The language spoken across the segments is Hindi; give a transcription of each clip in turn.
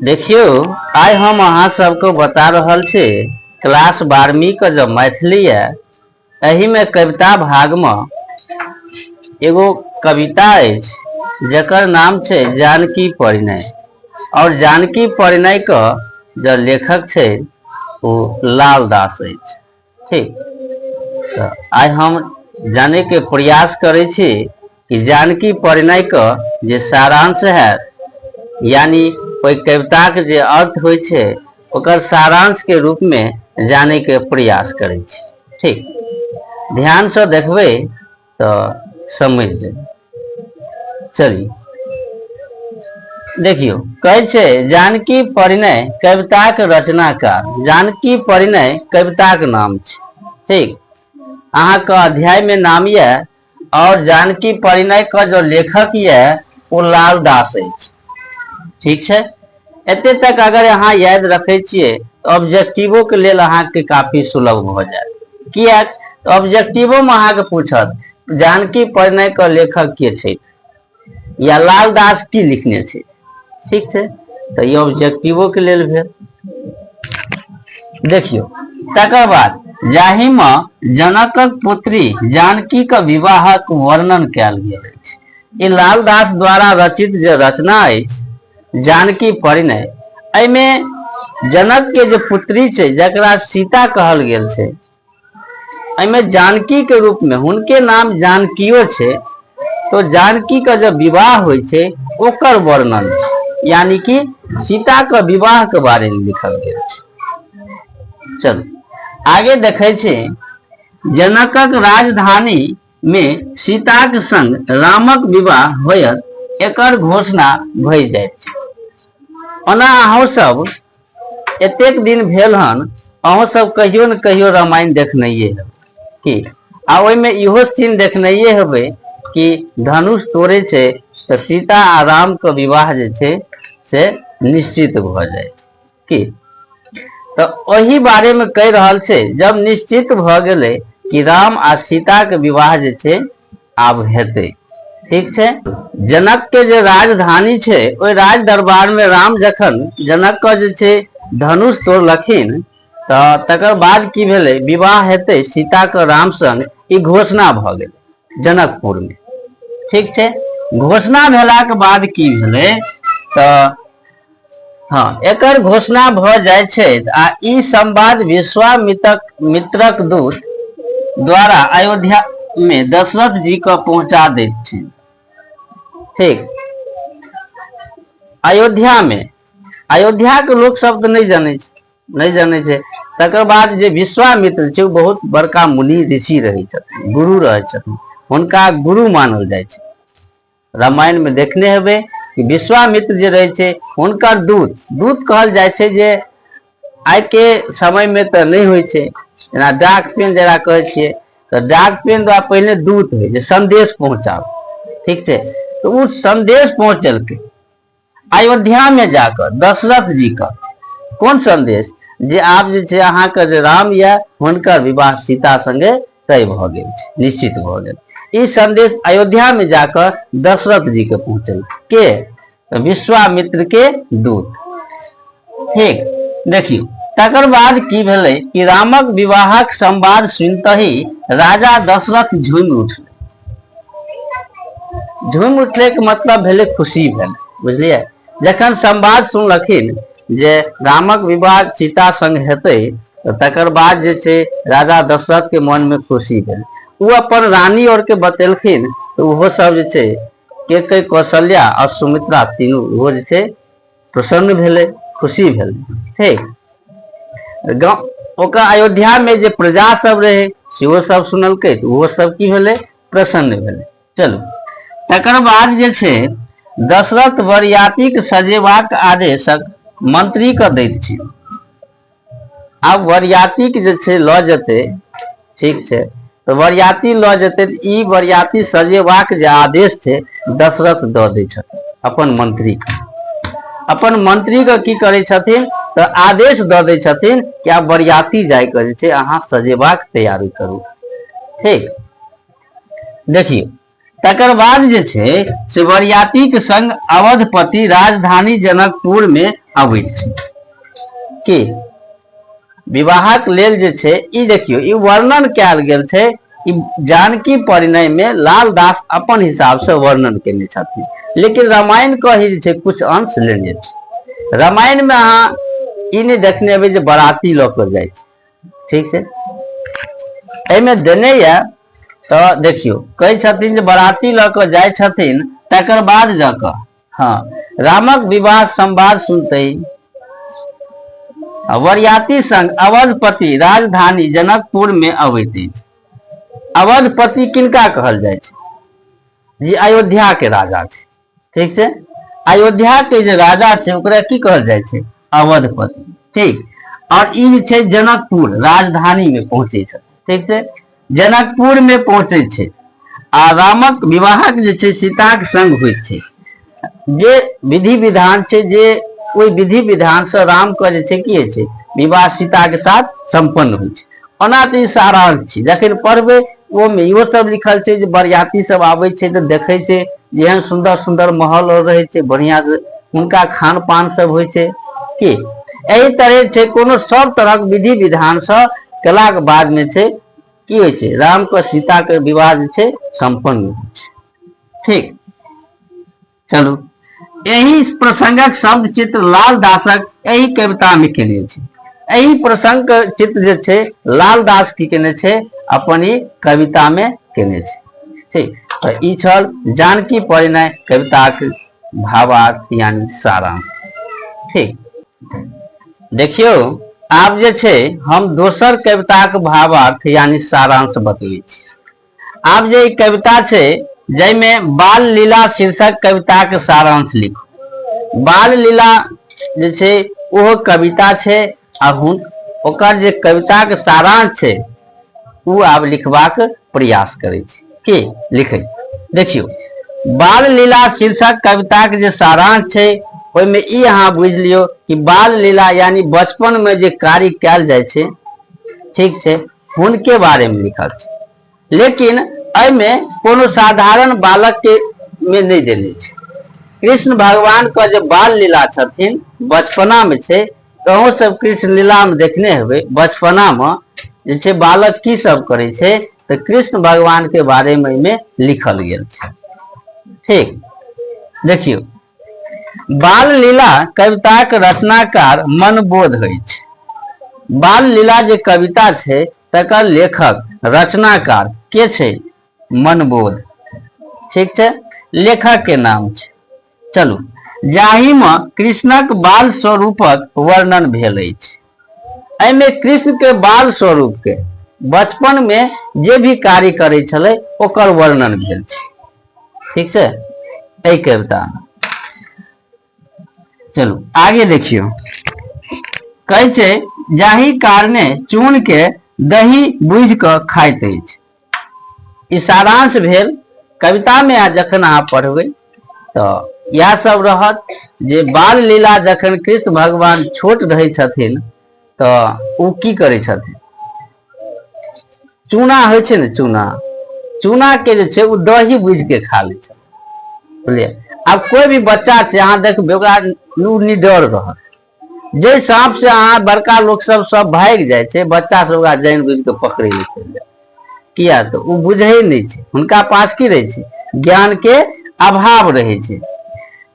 देखियो, आज हम अहाँ सबको बता रहल छे क्लास 12वीं का जो मैथिली है, एही में कविता भाग में एगो कविता है जकर नाम छे जानकी परिणय। और जानकी परिणय का जो लेखक छे वो लाल दास है। ठीक, तो आज हम जाने के प्रयास करे छे कि जानकी परिणय का जो सारांश है, यानी कोई कविता के जो अर्थ होय छे ओकर सारांश के रूप में जाने के प्रयास करे छे। ठीक, ध्यान से देखबे तो समझ जाए। चलिए देखियो, कहे छे जानकी परिणय कविता के रचनाकार। जानकी परिणय कविता के नाम छे। ठीक, अहाँ का अध्याय में नाम ये, और जानकी परिणय का जो लेखक ये वो लाल दास है। ठीक है, एते तक अगर अहाँ याद रखे छिए तो ऑब्जेक्टिवो के लेल अहाँ के काफी सुलभ हो जाए। किया तो ऑब्जेक्टिवो में अहाँ के पूछत जानकी परिणय का लेखक के छे या लाल दास की लिखने छे। ठीक है, तो ये ऑब्जेक्टिवो के लेल भेल। देखियो, तकर बाद जाहि में जनकक पुत्री जानकी का विवाहक वर्णन कयल गेल अछि। ई लाल दास द्वारा रचित जो रचना अछि जानकी परिणय, एमे जनक के जो पुत्री छे जकरा सीता कहल गेल छे, एमे जानकी के रूप में हुनके नाम जानकियो छे। तो जानकी का जो विवाह होय छे ओकर वर्णन छे, यानी कि सीता का विवाह के बारे में लिखल गेल छे। चलो आगे देखे छे, जनकक राजधानी में सीताक संग रामक विवाह होयत एकर घोषणा भई जाइत छे। ओना अहों सब एतेक दिन भेल हन, अहों सब कहियो न कहियो रामायण देखनइये है कि आ ओइ में इहो सीन देखनइये हेबे कि धनुष तोड़े छे तो सीता आ राम के विवाह जे छे से निश्चित भ जाए कि। तो वही बारे में कह रहल छे, जब निश्चित भ गेले कि राम आ सीता के विवाह जे छे आब हेते। ठीक छे, जनक के जो राजधानी छे ओइ राज दरबार में राम जखन जनक का जे छे धनुष तोड़लखिन तो तकर बाद की भेले, विवाह हेते सीता के राम संग, ई घोषणा भ गेले जनकपुर में। ठीक छे, घोषणा भेला के बाद की भेले तो हाँ, एकर घोषणा भ जाय छे आ ई संवाद विश्वामित्रक दूत द्वारा अयोध्या में दशरथ जी को पहुंचा देत छे। ठीक, अयोध्या में, अयोध्या के लोग सब तो नहीं जाने छे। तकर बाद जे विश्वामित्र छे बहुत बड़का मुनि ऋषि रहे छथिन, गुरु रहे छथिन, हुनका गुरु मानल जाय छे। रामायण में देखने हेबे कि विश्वामित्र जे रहे छे हुनकर दूत कहल जाय छे, जे आइ के समय में तो नहीं होय छे। जेना डाक पेन जरा कहे छिए तो डाक पेन द्वारा पहले दूत है जे संदेश पहुंचाओ। ठीक छे, तो उ संदेश पहुंचल के अयोध्या में जाकर दशरथ जी का कौन संदेश, जे आप जे छे अहाँ के जे राम या हुनकर विवाह सीता संगे तय भ गेल छे, निश्चित भ गेल। ई संदेश अयोध्या में जाकर दशरथ जी के पहुंचल के विश्वामित्र के दूत। ठीक, देखियो तकर बाद की भेले कि रामक विवाहक संवाद सुनते ही राजा दशरथ झूम उठले के मतलब भेले खुशी भेले। बुझलिए, जखन संवाद सुनलखिन जे रामक विवाह सीता संग हेते तो तकर बाद जे छे राजा दशरथ के मन में खुशी भेल। वो अपन रानी और के बतेलखिन तो वो सब जे छे के कौशल्या और सुमित्रा तीनों वो जे छे प्रसन्न भेले, खुशी भेले। ठीक, ओकर अयोध्या में जे प्रजा सब रहे सेहो सब सुनलकै तो वो सब की भेले, प्रसन्न भेले। चलो तकर बाद जे छे दशरथ बरियाती के सजेबाक आदेशक मंत्री के दैत छी। आब बरियाती के जे छे ल जेते, ठीक छे, तो बरियाती ल जेते, ई बरियाती सजेबाक जे आदेश छे दशरथ द दै छथिन अपन मंत्री के। अपन मंत्री के की करे छथिन तो आदेश द दै छथिन कि आब बरियाती जाय के जे छे अहाँ सजेबाक तैयारी करू। ठीक, देखिए तकर बाद जे छै से बरियाती के संग अवधपति राजधानी जनकपुर में अबैत छै कि विवाहक लेल जे छै ई देखियो ई वर्णन कयल गेल छै। ई जानकी परिणय में लाल दास अपन हिसाब से वर्णन केने छथिन, लेकिन रामायण के ही जे छै कुछ अंश लेने छै। रामायण में अहाँ ई नहीं देखने हेबै जे बराती लऽ कऽ जाइ छै, ठीक छै। एहिमे देने ये तो देखियो कहै छथिन जे बराती लऽ कऽ जाइ छथिन, तकर बाद जाकऽ हाँ रामक विवाह संवाद सुनते वरियाती संग अवधपति राजधानी जनकपुर में अबैत अछि। अवधपति किनका कहल जाइ छै? जे अयोध्या के राजा छै, ठीक छै। अयोध्या के जे राजा छै ओकरा की कहल जाइ छै? अवधपति, ठीक। और ई छै जनकपुर राजधानी में पहुंचे छै, ठीक छै। जनकपुर में पहुंचे छै आ रामक विवाहक जे छै सीताक संग होइत छै। जे विधि विधान छै जे ओहि विधि विधान से राम के जे छै की होइ छै विवाह सीता के साथ संपन्न होइ छै। ओना तऽ ई सारांश छै, जखन पढ़बै वो में इहो सब लिखल छै जे बरियाती सब आबै छै तऽ देखै छै जेहन सुंदर सुंदर महल और रहे छै, बढ़िया हुनका खान पान सब होइ छै कि एहि तरह छै। कोनो सब तरह विधि विधान से केलाक बाद में छै की होइ छै राम के सीता के विवाह जे छै संपन्न होइ छै, ठीक। चलू यही प्रसंगक शब्द चित्र लाल दासक यही कविता में केने छै। यही प्रसंग के चित्र जे छै लाल दास की केने छै अपन ही कविता में केने छै, ठीक। तो ई छल जानकी परिणय कविता के भावार्थ यानी सारांश, ठीक। देखियो आब जे छै हम दोसर कविता के भावार्थ यानी सारांश बतबै छी। आब जे कविता छै जैमें बाल लीला शीर्षक कविता के सारांश लिखू। बाल लीला जे छै ओहो कविता छै आ ओकर जे कविता के सारांश छै उ आब लिखबाक प्रयास करै छी। की लिखै देखियो बाल लीला शीर्षक कविता के जे सारांश छै ओहिमे ई अहाँ बुझ लियो कि बाल लीला यानी बचपन में जे कार्य कैल जाय छै, ठीक छै, हुनके बारे में लिखल छै। लेकिन एहिमे कोनो साधारण बालक के में नहीं देने छै। कृष्ण भगवान का जो बाल लीला छथिन बचपना में छै, अहूँ सब कृष्ण लीला में देखने हेबै। बचपना में जे छै बालक की सब करे छै तो कृष्ण भगवान के बारे में लिखल गेल छै, ठीक। देखियो बाल लीला कविता के रचनाकार मनबोध होइ छै। बाल लीला जे कविता छै तकर लेखक रचनाकार के छै? मनबोध, ठीक छै। लेखक के नाम छै चलू जाहि में कृष्णक बाल स्वरूपक वर्णन भेल अछि। एहिमे कृष्ण के बाल स्वरूप के बचपन में जे भी कार्य करे छले ओकर वर्णन भेल छै, ठीक छै एहि कविता में। चलू आगे देखियो कहै छै जाहि कारणे चून के दही बुझ क खाइत अछि। ई सारांश भेल। कविता में जखन अहाँ पढ़बै तो यह सब रहत जे बाल लीला जखन कृष्ण भगवान छोट रहे छथिन तो उ की करे छथिन? चूना होइ छै ने, चूना के जे छै उ दही बुझ के खा ले छै, बुझलिए। अब कोई भी बच्चा छै अहाँ देखबै ओकरा निडर रहत। जे सांप से अहाँ बड़का लोग सब भाग जाय छै, बच्चा सब ओकरा जान बुझ के पकड़े ले चलि जाय। किया तो उ बुझे नहीं छै, हुनका पास की रहे छै ज्ञान के अभाव रहे छै।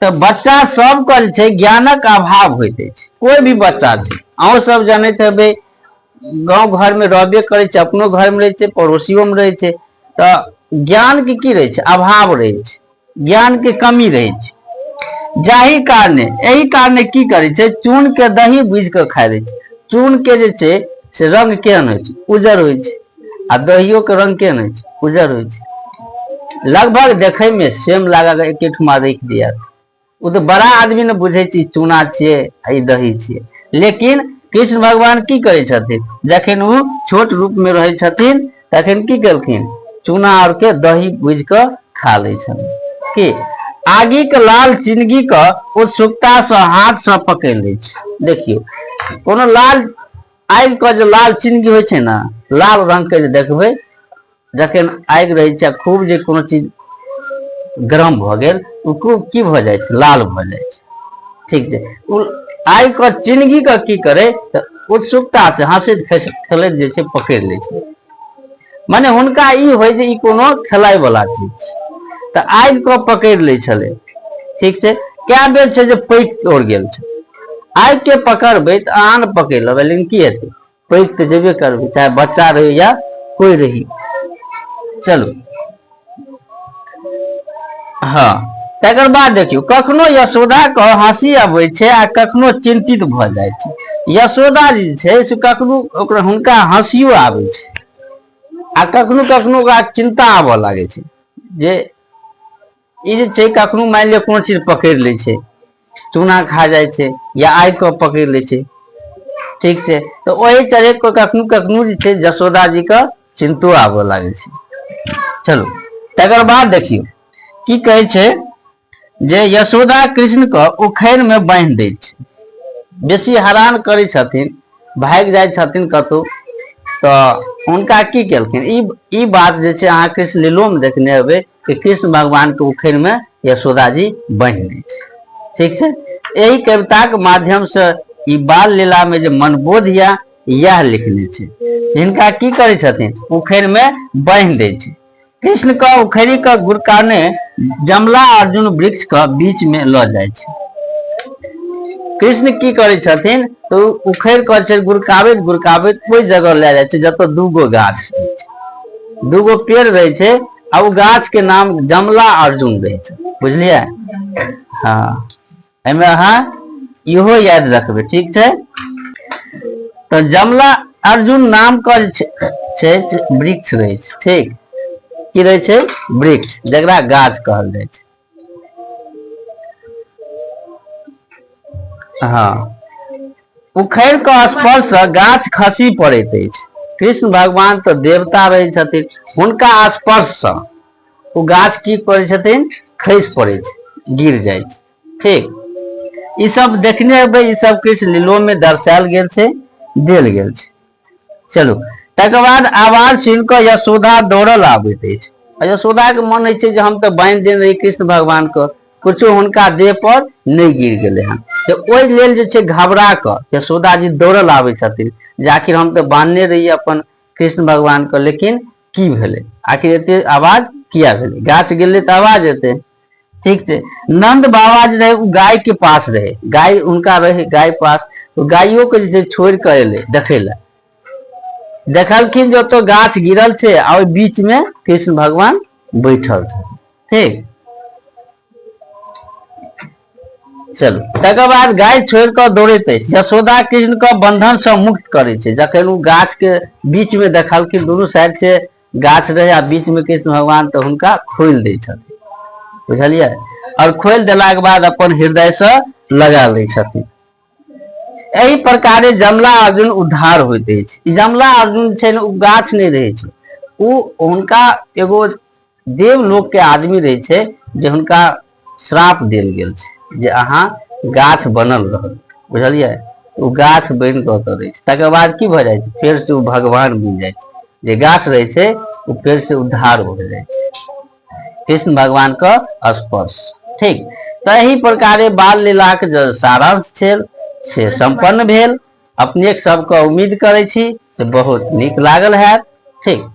तो बच्चा सब के जे छै ज्ञानक अभाव होइत अछि। कोई भी बच्चा छै अहूँ सब जानैत हेबै, गांव घर में रहबे करे छै, अपनो घर में रहे छै, पड़ोसियों में रहे छै। तो ज्ञान के की रहे छै? अभाव रहे छै, ज्ञान के कमी रहे छै। जाहि कारणे एहि कारणे की करे छै चून के दही बुझ के खाय ले छै। चून के जे छै से रंग केहन होइ छै? उज्जर होइ छै। आ दहियो के रंग केहन होइ छै? उज्जर होइ छै। लगभग देखे में सेम लागल एके ठुमा रख दिया उ तो बड़ा आदमी ने बुझे छै चूना छियै ई दही छियै। लेकिन कृष्ण भगवान की करे छथिन जखन उ छोट रूप में रहे छथिन तखन की केलखिन? चूना और के दही बुझ के खा ले छथिन। कि आगि के लाल चिन्हगी के उत्सुकता से हाथ से पकड़ ले छै। देखियो कोनो लाल आगि के जो लाल चिन्हगी होइ छै ना, लाल रंग के जे देखबै जखन आगि रहे छै खूब जे कोनो चीज गरम भ गेल, की भ जाइ छै, लाल भ जाइ छै। ठीक छै, आगि के चिंगी के की करे तऽ उत्सुकता से हंसैत खेलैत जे छै पकड़ि लै छै। माने हुनका ई होइ जे ई कोनो खेलाय वाला चीज, तऽ आगि के पकड़ि लै छलै। ठीक छै, कए बेर छै जे पैक तोड़ गेल छै। आगि के पकड़बै तऽ आन पकड़ि लेबै, लेकिन की हेतै, पैक तऽ जेबे करबै, चाहे बच्चा रही या कोई रही। चलू, हाँ, तकर बाद देखियौ कखनो यशोदा के हंसी अबै छै आ कखनो चिंतित भ जाइ छै। यशोदा जी छै से कखनो ओकरा हुनका हंसियो आबै छै आ कखनो कखनो ओकरा चिंता आबऽ लागे छै, जे ई जे छै कखनो मान लिअ कोनो चीज पकड़ि लै छै, चूना खा जाइ छै या आगि के पकड़ि लै छै। ठीक छै, तऽ ओही तरह कखनो कखनो जे छै यशोदा जी के चिंतो आबऽ लागे छै। चलू, तकर बाद देखियौ की कहै छै जे यशोदा कृष्ण के उखैड़ में बांधि दै छै। बेसी हैरान करै छथिन, भागि जाइ छथिन कतहु, तऽ हुनका की केलखिन, ई बात जे छै अहाँ कृष्ण लीलो में देखने हेबै कि कृष्ण भगवान के उखैड़ में यशोदा जी बांधि दै छै। ठीक छै, यही कविता के माध्यम से ई बाल लीला में जे मनबोध यह लिखने छै। हिनका की करै छथिन, उखैड़ में बांधि दै छै। कृष्ण का उखैड़ी का गुरकाने जमला अर्जुन वृक्ष का बीच में ल जाइ छै। कृष्ण की करै छथिन तो उखैड़ कर छै गुरकाबैत गुरकाबैत ओहि जगह ले जाइ छै जतऽ दूगो गाछ रहै छै, दूगो पेड़ रहे छै, आ ओ गाछ के नाम जमला अर्जुन रहे छै। बुझलियै? हाँ, एहिमे अहाँ इहो याद रखबै। ठीक छै, तो जमला अर्जुन नाम का छै वृक्ष रहे छै। ठीक, की रहे छै, वृक्ष, जकरा गाछ कहल जाइ छै। हाँ, उखैड़ के स्पर्श से गाछ खसी पड़ैत अछि। कृष्ण भगवान तो देवता रहे छथिन, हुनका स्पर्श से ओ गाछ की करै छथिन, खसि पड़ै छै, गिर जाइ छै। ठीक, ई सब देखने हेबै, ई सब कृष्ण लीलो में दर्शायल गेल छै, देल गेल छै। चलू, तकर बाद आवाज सुनि कऽ यशोदा दौड़ल आबैत अछि। यशोदा के मन होइ छै जे हम तऽ बांधि देने रही कृष्ण भगवान के, कुछो हुनका देह पर नहीं गिर गेले हन, तो ओहि लेल जे छै घबरा कऽ यशोदा जी दौड़ल आबै छथिन जे आखिर हम तऽ बांधने रही अपन कृष्ण भगवान के, लेकिन की भेलै, आखिर एते आवाज किया भेलै, गाछ गिरले तऽ आवाज एतै। ठीक छै, नंद बाबा जे रहे गाय के पास रहे, गाय उनका रहे गाय पास, तो गायों के जे छोड़ के एले देखे ला, देखलखिन जो तो गाछ गिरल छै और बीच में कृष्ण भगवान बैठल छै। ठीक, चलू, तकर बाद गाय छोड़ कऽ दौड़ैत अछि। यशोदा कृष्ण के बंधन से मुक्त करे छै। जखन ओ गाछ के बीच में देखलखिन, दुनू साइड से गाछ रहे आ बीच में कृष्ण भगवान, तो हुनका खोलि दै छथिन। बुझलियै? और खोलि देलाक बाद अपन हृदय से लगा लै छथिन। एहि प्रकारे जमला अर्जुन उद्धार होइत अछि। ई जमला अर्जुन छै ने, ओ गाछ नहीं रहे छै, ओ हुनका एगो देवलोक के आदमी रहे छै, जे हुनका श्राप देल गेल छै जे अहाँ गाछ बनल रहल। बुझलियै? ओ गाछ बनि कऽ ओतऽ रहै छै। तकर बाद की भऽ जाइ छै, फेर से ओ भगवान बनि जाइ छै। जे गाछ रहे छै ओ फेर से उद्धार हो जाइ छै, कृष्ण भगवान का स्पर्श। ठीक, तो एही प्रकारे बाल लीला के जो सारांश छै से संपन्न भेल। अपने सबके उम्मीद करै छी जे बहुत नीक लागल हैत। ठीक।